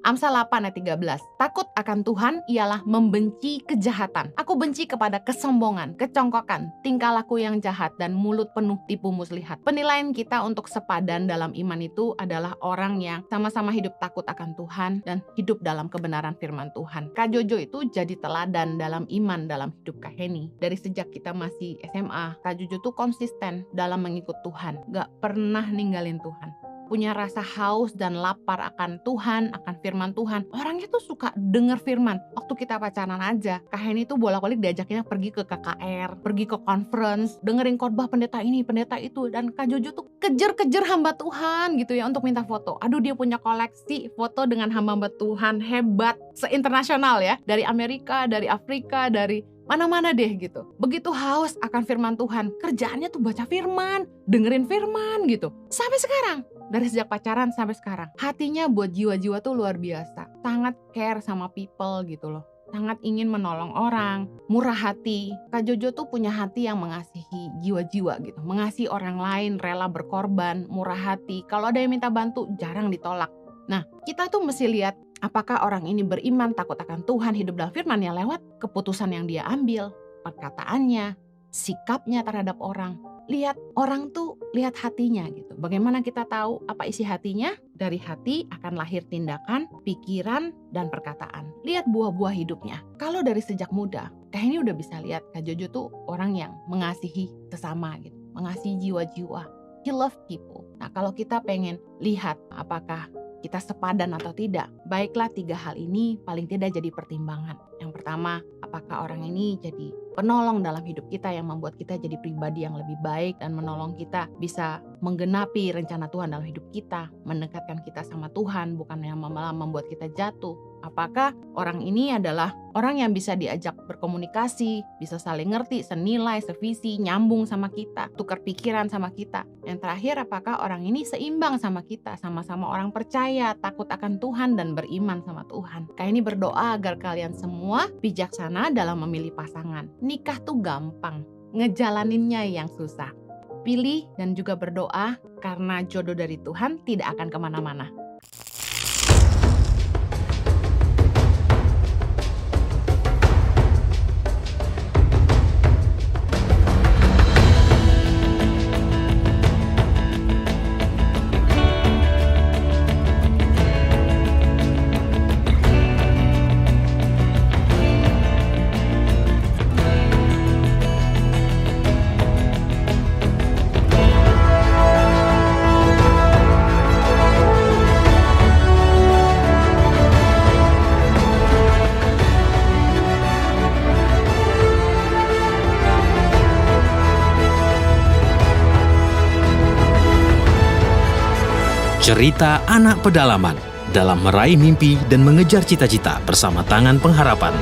Amsal 8 ayat 13. Takut akan Tuhan ialah membenci kejahatan. Aku benci kepada kesombongan, kecongkokan, tingkah laku yang jahat, dan mulut penuh tipu muslihat. Penilaian kita untuk sepadan dalam iman itu adalah orang yang sama-sama hidup takut akan Tuhan dan hidup dalam kebenaran firman Tuhan. Kak Jojo itu jadi teladan dalam iman dalam hidup Kak Heni. Dari sejak kita masih SMA, Kak Jojo tuh konsisten dalam mengikut Tuhan. Gak pernah ninggalin Tuhan. Punya rasa haus dan lapar akan Tuhan, akan firman Tuhan. Orangnya tuh suka denger firman. Waktu kita pacaran aja, Kak Heni tuh bolak-balik diajaknya pergi ke KKR, pergi ke conference, dengerin khotbah pendeta ini, pendeta itu. Dan Kak Jojo tuh kejar-kejar hamba Tuhan gitu ya untuk minta foto. Aduh, dia punya koleksi foto dengan hamba-hamba Tuhan hebat, se-internasional ya. Dari Amerika, dari Afrika, dari mana-mana deh gitu. Begitu haus akan firman Tuhan, kerjaannya tuh baca firman, dengerin firman gitu. Sampai sekarang. Dari sejak pacaran sampai sekarang. Hatinya buat jiwa-jiwa tuh luar biasa. Sangat care sama people gitu loh. Sangat ingin menolong orang. Murah hati. Kak Jojo tuh punya hati yang mengasihi jiwa-jiwa gitu. Mengasihi orang lain, rela berkorban, murah hati. Kalau ada yang minta bantu, jarang ditolak. Nah, kita tuh mesti lihat apakah orang ini beriman, takut akan Tuhan, hidup dalam firman ya lewat keputusan yang dia ambil, perkataannya, sikapnya terhadap orang. Lihat orang tuh, lihat hatinya gitu. Bagaimana kita tahu apa isi hatinya? Dari hati akan lahir tindakan, pikiran, dan perkataan. Lihat buah-buah hidupnya. Kalau dari sejak muda, Kak ini udah bisa lihat Kak Jojo tuh orang yang mengasihi sesama gitu. Mengasihi jiwa-jiwa. He love people. Nah, kalau kita pengen lihat apakah kita sepadan atau tidak, baiklah 3 hal ini paling tidak jadi pertimbangan. Yang pertama, apakah orang ini jadi penolong dalam hidup kita yang membuat kita jadi pribadi yang lebih baik dan menolong kita bisa menggenapi rencana Tuhan dalam hidup kita, mendekatkan kita sama Tuhan, bukan yang malah membuat kita jatuh. Apakah orang ini adalah orang yang bisa diajak berkomunikasi, bisa saling ngerti, senilai, sevisi, nyambung sama kita, tukar pikiran sama kita. Yang terakhir, apakah orang ini seimbang sama kita, sama-sama orang percaya, takut akan Tuhan, dan beriman sama Tuhan. Kak ini berdoa agar kalian semua bijaksana dalam memilih pasangan. Nikah tuh gampang, ngejalaninnya yang susah. Pilih dan juga berdoa karena jodoh dari Tuhan tidak akan kemana-mana. Cerita anak pedalaman dalam meraih mimpi dan mengejar cita-cita bersama Tangan Pengharapan.